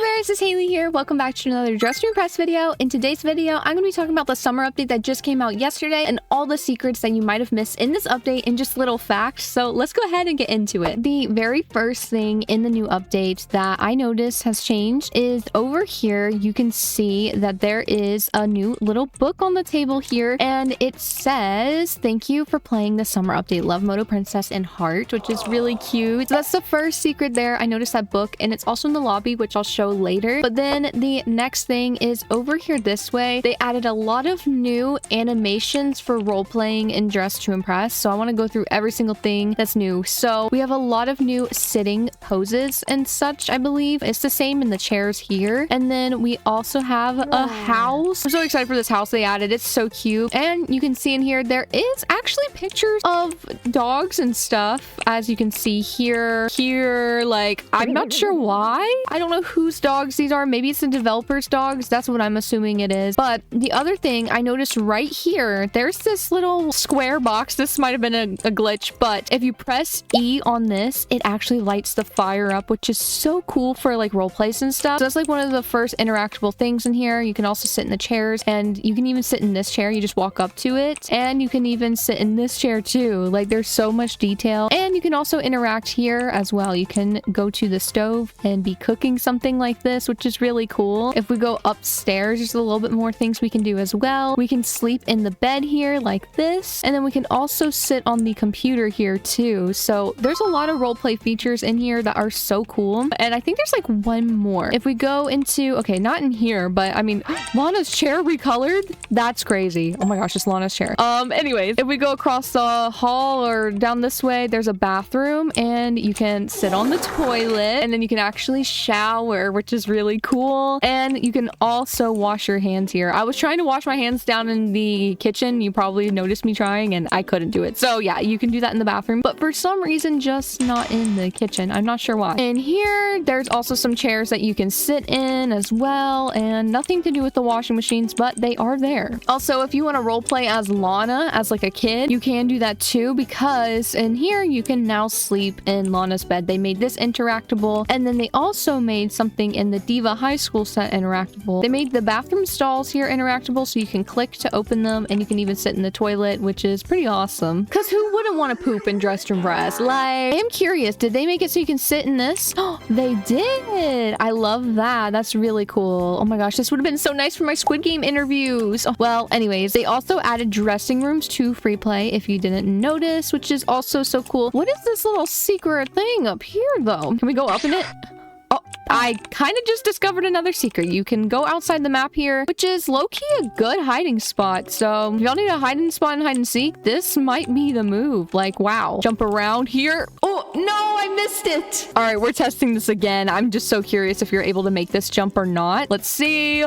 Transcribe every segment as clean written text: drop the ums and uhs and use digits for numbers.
Bears, it's Haley here. Welcome back to another Dress to Impress video. In today's video, I'm going to be talking about the summer update that just came out yesterday and all the secrets that you might have missed in this update and just little facts. So let's go ahead and get into it. The very first thing in the new update that I noticed has changed is over here. You can see that there is a new little book on the table here, and it says, "Thank you for playing the summer update. Love, Moto Princess and Heart," which is really cute. So that's the first secret there. I noticed that book, and it's also in the lobby, which I'll show later. But then the next thing is over here this way. They added a lot of new animations for role-playing in Dress to Impress. So I want to go through every single thing that's new. So we have a lot of new sitting poses and such, I believe. It's the same in the chairs here. And then we also have a house. I'm so excited for this house they added. It's so cute. And you can see in here, there is actually pictures of dogs and stuff. As you can see here, like, I'm not sure why. I don't know whose dogs these are. Maybe it's the developer's dogs. That's what I'm assuming it is. But the other thing I noticed right here, there's this little square box. This might have been a glitch, but if you press E on this, it actually lights the fire up, which is so cool for like role plays and stuff. So that's like one of the first interactable things in here. You can also sit in the chairs, and you can even sit in this chair. You just walk up to it, and you can even sit in this chair too. Like, there's so much detail. And you can also interact here as well. You can go to the stove and be cooking something like this, which is really cool. If we go upstairs, there's a little bit more things we can do as well. We can sleep in the bed here like this, and then we can also sit on the computer here too. So there's a lot of roleplay features in here that are so cool. And I think there's like one more. If we go into, okay, not in here, but I mean, Lana's chair recolored? That's crazy. Oh my gosh, it's Lana's chair. Anyways, if we go across the hall or down this way, there's a bathroom, and you can sit on the toilet, and then you can actually shower, which is really cool. And you can also wash your hands here. I was trying to wash my hands down in the kitchen. You probably noticed me trying, and I couldn't do it. So yeah, you can do that in the bathroom, but for some reason, just not in the kitchen. I'm not sure why. In here, there's also some chairs that you can sit in as well, and nothing to do with the washing machines, but they are there. Also, if you want to role play as Lana, as like a kid, you can do that too, because in here, you can now sleep in Lana's bed. They made this interactable, and then they also made something in the Diva High School set interactable. They made the bathroom stalls here interactable, so you can click to open them, and you can even sit in the toilet, which is pretty awesome. Because who wouldn't want to poop in Dress to Impress? Like, I am curious, did they make it so you can sit in this? Oh, they did. I love that. That's really cool. Oh my gosh, this would have been so nice for my Squid Game interviews. Oh, well, anyways, they also added dressing rooms to free play if you didn't notice, which is also so cool. What is this little secret thing up here though? Can we go up in it? Oh, I kind of just discovered another secret. You can go outside the map here, which is low-key a good hiding spot. So if y'all need a hiding spot and hide and seek, this might be the move. Like, wow. Jump around here. Oh, no, I missed it. All right, we're testing this again. I'm just so curious if you're able to make this jump or not. Let's see.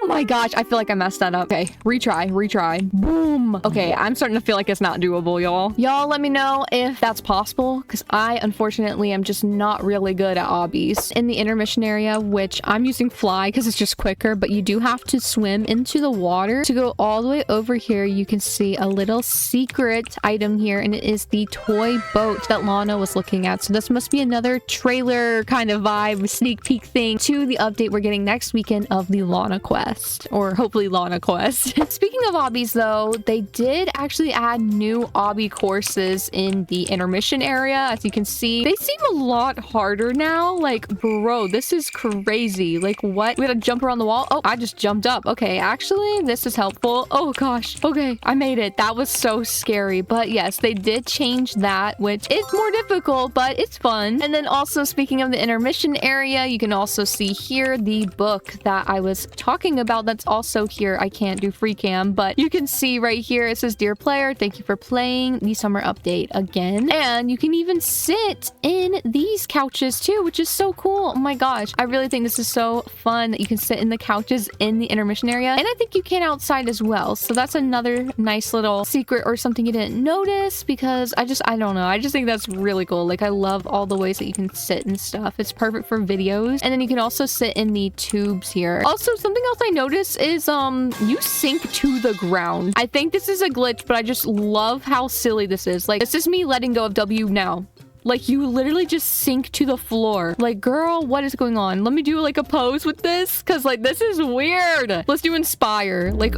Oh my gosh, I feel like I messed that up. Okay, retry. Boom. Okay, I'm starting to feel like it's not doable, y'all. Y'all let me know if that's possible, because I, unfortunately, am just not really good at obbies. In the intermission area, which I'm using fly because it's just quicker, but you do have to swim into the water. To go all the way over here, you can see a little secret item here, and it is the toy boat that Lana was looking at. So this must be another trailer kind of vibe, sneak peek thing to the update we're getting next weekend of the Lana Quest, or hopefully Lana Quest. Speaking of obbies though, they did actually add new obby courses in the intermission area. As you can see, they seem a lot harder now. Like, bro, this is crazy. Like, what? We gotta jump around the wall. Oh, I just jumped up. Okay, actually, this is helpful. Oh gosh. Okay, I made it. That was so scary. But yes, they did change that, which is more difficult, but it's fun. And then also, speaking of the intermission area, you can also see here the book that I was talking about that's also here. I can't do free cam, but you can see right here, it says, "Dear player, thank you for playing the summer update again." And you can even sit in these couches too, which is so cool. Oh my gosh, I really think this is so fun that you can sit in the couches in the intermission area, and I think you can outside as well. So that's another nice little secret or something you didn't notice, because I don't know, I just think that's really cool. Like, I love all the ways that you can sit and stuff. It's perfect for videos. And then you can also sit in the tubes here. Also, something else I noticed is you sink to the ground. I think this is a glitch, but I just love how silly this is. Like, it's just me letting go of W now. Like, you literally just sink to the floor. Like, girl, what is going on? Let me do like a pose with this, because like this is weird. Let's do inspire. Like,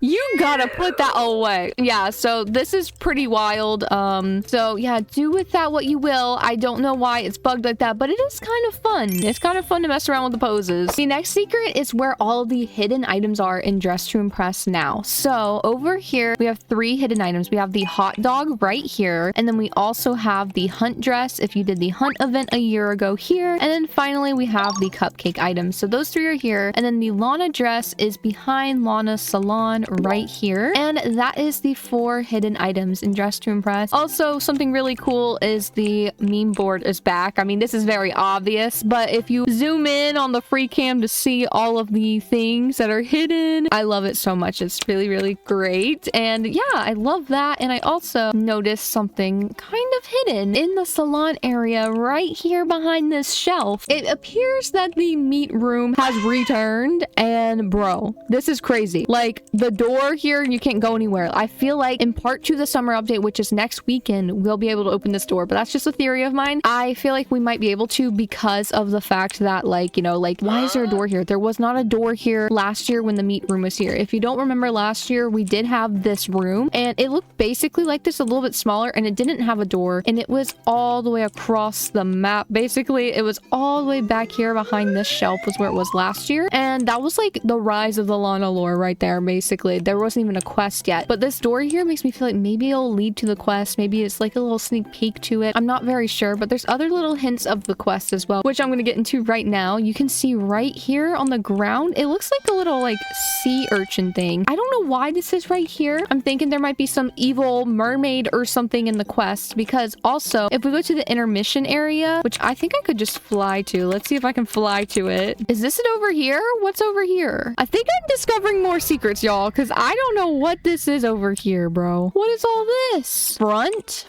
you gotta put that away. Yeah, so this is pretty wild. So yeah, do with that what you will. I don't know why it's bugged like that, but it is kind of fun. It's kind of fun to mess around with the poses. The next secret is where all the hidden items are in Dress to Impress now. So over here, we have 3 hidden items. We have the hot dog right here, and then we also have the hunt dress if you did the hunt event a year ago here, and then finally we have the cupcake items. So those 3 are here, and then the Lana dress is behind Lana's salon right here, and that is the 4 hidden items in Dress to Impress. Also, something really cool is the meme board is back. I mean, this is very obvious, but if you zoom in on the free cam to see all of the things that are hidden, I love it so much. It's really, really great. And yeah, I love that. And I also noticed something kind of hidden in the salon area right here behind this shelf. It appears that the meat room has returned, and bro, this is crazy. Like, the door here, you can't go anywhere. I feel like in part 2 the summer update, which is next weekend, we'll be able to open this door, but that's just a theory of mine. I feel like we might be able to because of the fact that, like, you know, like, why is there a door here? There was not a door here last year when the meat room was here. If you don't remember, last year we did have this room, and it looked basically like this, a little bit smaller, and it didn't have a door, and it was all the way across the map. Basically, it was all the way back here behind this shelf was where it was last year, and that was like the rise of the Lana lore right there. Basically, there wasn't even a quest yet, but this door here makes me feel like maybe it'll lead to the quest. Maybe it's like a little sneak peek to it. I'm not very sure, but there's other little hints of the quest as well, which I'm going to get into right now. You can see right here on the ground, it looks like a little like sea urchin thing. I don't know why this is right here. I'm thinking there might be some evil mermaid or something in the quest, because also if we go to the intermission area, which I think I could just fly to, let's see if I can fly to it. Is this it over here? What's over here? I think I'm discovering more secrets, y'all, because I don't know what this is over here, bro. What is all this? Front?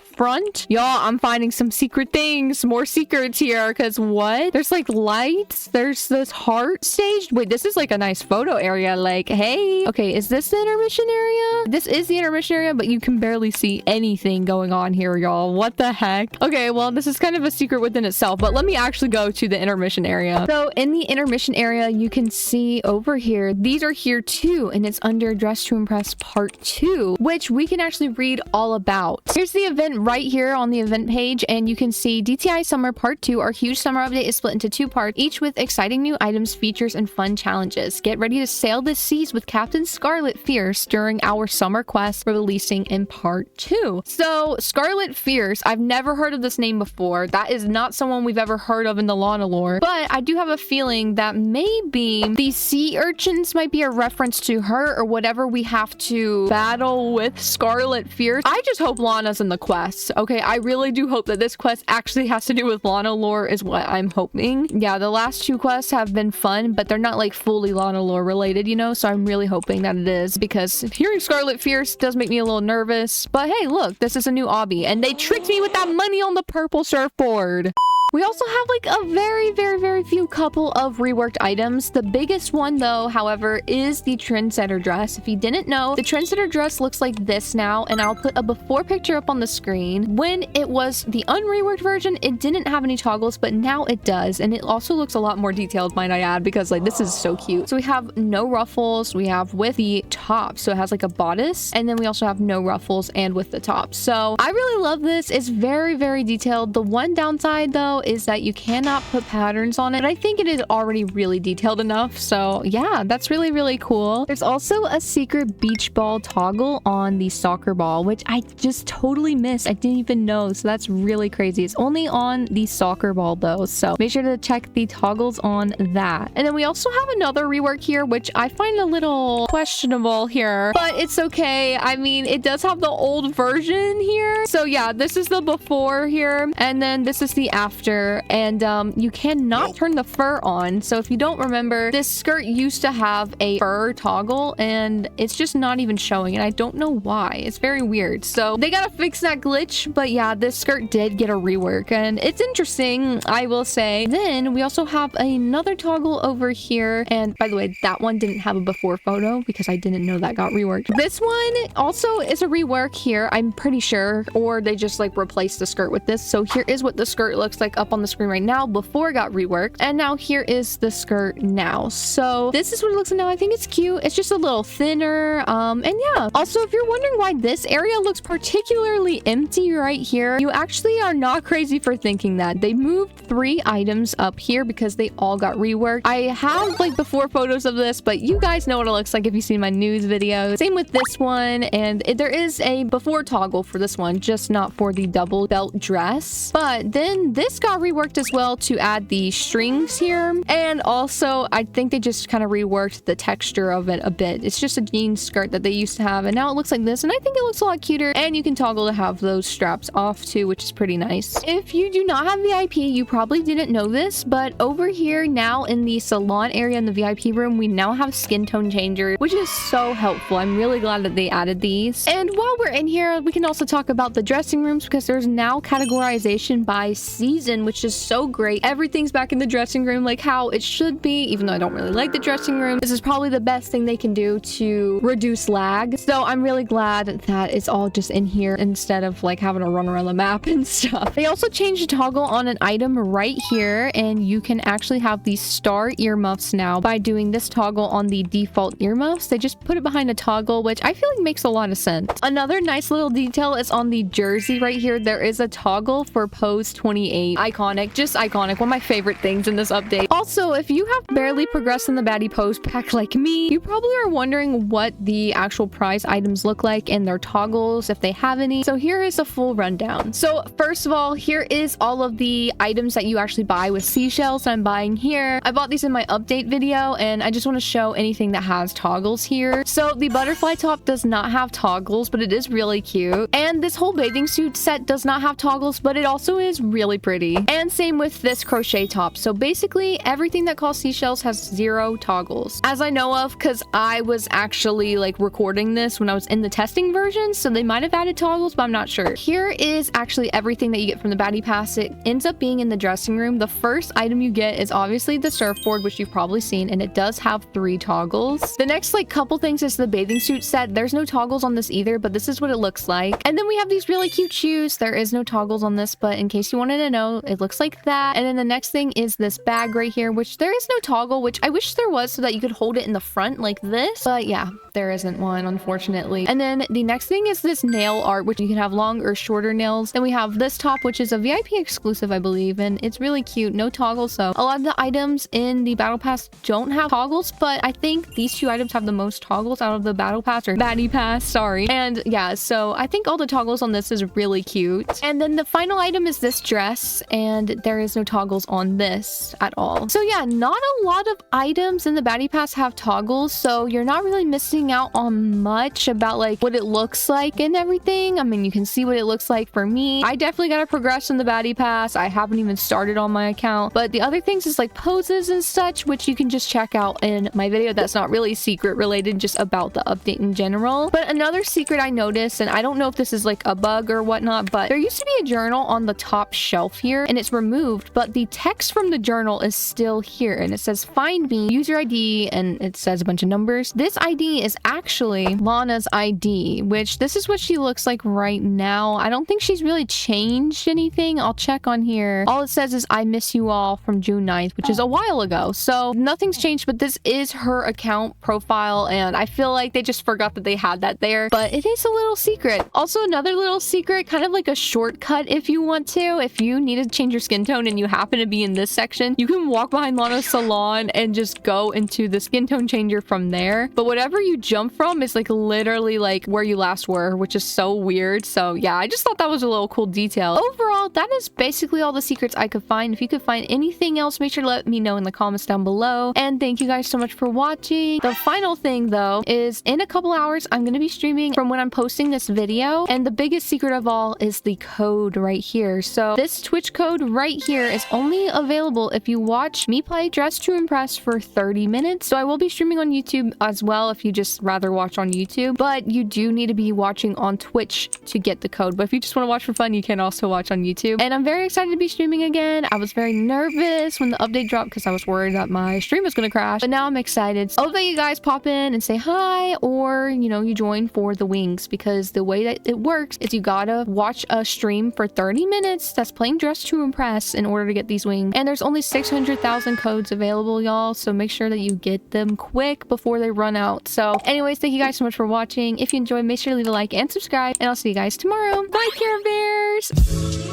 Y'all, I'm finding some secret things, more secrets here, because what? There's like lights. There's this heart stage. Wait, this is like a nice photo area. Like, hey. Okay, is this the intermission area? This is the intermission area, but you can barely see anything going on here, y'all. What the heck? Okay, well, this is kind of a secret within itself, but let me actually go to the intermission area. So in the intermission area, you can see over here, these are here too, and it's under Dress to Impress Part 2, which we can actually read all about. Here's the event right here on the event page, and you can see DTI Summer Part 2. Our huge summer update is split into 2 parts, each with exciting new items, features, and fun challenges. Get ready to sail the seas with Captain Scarlet Fierce during our summer quest, releasing in Part 2. So Scarlet Fierce, I've never heard of this name before. That is not someone we've ever heard of in the Lana lore, but I do have a feeling that maybe the sea urchins might be a reference to her, or whatever we have to battle with Scarlet Fierce. I just hope Lana's in the quest. Okay, I really do hope that this quest actually has to do with Lana lore is what I'm hoping. Yeah, the last 2 quests have been fun, but they're not like fully Lana lore related, you know, so I'm really hoping that it is, because hearing Scarlet Fierce does make me a little nervous. But hey, look, this is a new obby, and they tricked me with that money on the purple surfboard. We also have like a very few couple of reworked items. The biggest one though, however, is the trendsetter dress. If you didn't know, the trendsetter dress looks like this now, and I'll put a before picture up on the screen. When it was the unreworked version, it didn't have any toggles, but now it does, and it also looks a lot more detailed, might I add, because like this is so cute. So we have no ruffles, we have with the top, so it has like a bodice, and then we also have no ruffles and with the top. So I really love this. It's very detailed. The one downside though is that you cannot put patterns on it. I think it is already really detailed enough. So yeah, that's really cool. There's also a secret beach ball toggle on the soccer ball, which I just totally missed. I didn't even know. So that's really crazy. It's only on the soccer ball though. So make sure to check the toggles on that. And then we also have another rework here, which I find a little questionable here, but it's okay. I mean, it does have the old version here. So yeah, this is the before here, and then this is the after texture, and you cannot turn the fur on. So if you don't remember, this skirt used to have a fur toggle, and it's just not even showing, and I don't know why. It's very weird. So they gotta fix that glitch. But yeah, this skirt did get a rework, and it's interesting, I will say. Then we also have another toggle over here, and by the way, that one didn't have a before photo because I didn't know that got reworked. This one also is a rework here, I'm pretty sure, or they just like replaced the skirt with this. So here is what the skirt looks like up on the screen right now before it got reworked, and now here is the skirt now. So this is what it looks like now. I think it's cute. It's just a little thinner, and yeah. Also, if you're wondering why this area looks particularly empty right here, you actually are not crazy for thinking that. They moved 3 items up here because they all got reworked. I have like before photos of this, but you guys know what it looks like if you've seen my news video. Same with this one, and there is a before toggle for this one, just not for the double belt dress. But then this got reworked as well to add the strings here, and also I think they just kind of reworked the texture of it a bit. It's just a jean skirt that they used to have, and now it looks like this, and I think it looks a lot cuter, and you can toggle to have those straps off too, which is pretty nice. If you do not have VIP, you probably didn't know this, but over here now in the salon area in the VIP room, we now have skin tone changer, which is so helpful. I'm really glad that they added these. And while we're in here, we can also talk about the dressing rooms because there's now categorization by season, which is so great. Everything's back in the dressing room like how it should be, even though I don't really like the dressing room. This is probably the best thing they can do to reduce lag. So I'm really glad that it's all just in here instead of like having to run around the map and stuff. They also changed the toggle on an item right here, and you can actually have these star earmuffs now by doing this toggle on the default earmuffs. They just put it behind a toggle, which I feel like makes a lot of sense. Another nice little detail is on the jersey right here. There is a toggle for pose 28. Iconic, just iconic. One of my favorite things in this update. Also, if you have barely progressed in the baddie pose pack like me, you probably are wondering what the actual prize items look like and their toggles, if they have any. So here is a full rundown. So first of all, here is all of the items that you actually buy with seashells that I'm buying here. I bought these in my update video, and I just want to show anything that has toggles here. So the butterfly top does not have toggles, but it is really cute. And this whole bathing suit set does not have toggles, but it also is really pretty. And same with this crochet top. So basically everything that calls seashells has 0 toggles, as I know of, because I was actually like recording this when I was in the testing version, so they might have added toggles, but I'm not sure. Here is actually everything that you get from the baddie pass. It ends up being in the dressing room. The first item you get is obviously the surfboard, which you've probably seen, and it does have 3 toggles. The next like couple things is the bathing suit set. There's no toggles on this either, but this is what it looks like. And then we have these really cute shoes. There is no toggles on this, but in case you wanted to know, it looks like that. And then the next thing is this bag right here, which there is no toggle, which I wish there was so that you could hold it in the front like this, but yeah, there isn't one, unfortunately. And then the next thing is this nail art, which you can have long or shorter nails. Then we have this top, which is a VIP exclusive, I believe, and it's really cute. No toggles. So a lot of the items in the battle pass don't have toggles, but I think these 2 items have the most toggles out of the battle pass, or baddie pass, sorry. And yeah, so I think all the toggles on this is really cute. And then the final item is this dress, and there is no toggles on this at all. So yeah, not a lot of items in the baddie pass have toggles, so you're not really missing out on much about like what it looks like and everything. I mean, you can see what it looks like for me. I definitely gotta progress in the baddie pass. I haven't even started on my account, but the other things is like poses and such, which you can just check out in my video. That's not really secret related, just about the update in general. But another secret I noticed, and I don't know if this is like a bug or whatnot, but there used to be a journal on the top shelf here, and it's removed, but the text from the journal is still here, and it says find me, use your ID, and it says a bunch of numbers. This ID is actually Lana's ID, which this is what she looks like right now. I don't think she's really changed anything. I'll check on here. All it says is I miss you all from June 9th, which is a while ago, so nothing's changed, but this is her account profile, and I feel like they just forgot that they had that there, but it is a little secret. Also, another little secret, kind of like a shortcut if you want to. If you need to change your skin tone and you happen to be in this section, you can walk behind Lana's salon and just go into the skin tone changer from there. But whatever you jump from is like literally like where you last were, which is so weird. So yeah, I just thought that was a little cool detail. Overall, that is basically all the secrets I could find. If you could find anything else, make sure to let me know in the comments down below. And thank you guys so much for watching. The final thing though is in a couple hours, I'm going to be streaming from when I'm posting this video. And the biggest secret of all is the code right here. So this Twitch code right here is only available if you watch me play Dress to Impress for 30 minutes. So I will be streaming on YouTube as well if you just rather watch on YouTube, but you do need to be watching on Twitch to get the code. But if you just want to watch for fun, you can also watch on YouTube. And I'm very excited to be streaming again. I was very nervous when the update dropped because I was worried that my stream was going to crash, but now I'm excited. I hope that you guys pop in and say hi, or you know, you join for the wings, because the way that it works is you gotta watch a stream for 30 minutes that's playing Dress to Impress in order to get these wings. And there's only 600,000 codes available, y'all, so make sure that you get them quick before they run out. So anyways, thank you guys so much for watching. If you enjoyed, make sure to leave a like and subscribe, and I'll see you guys tomorrow. Bye, Care Bears.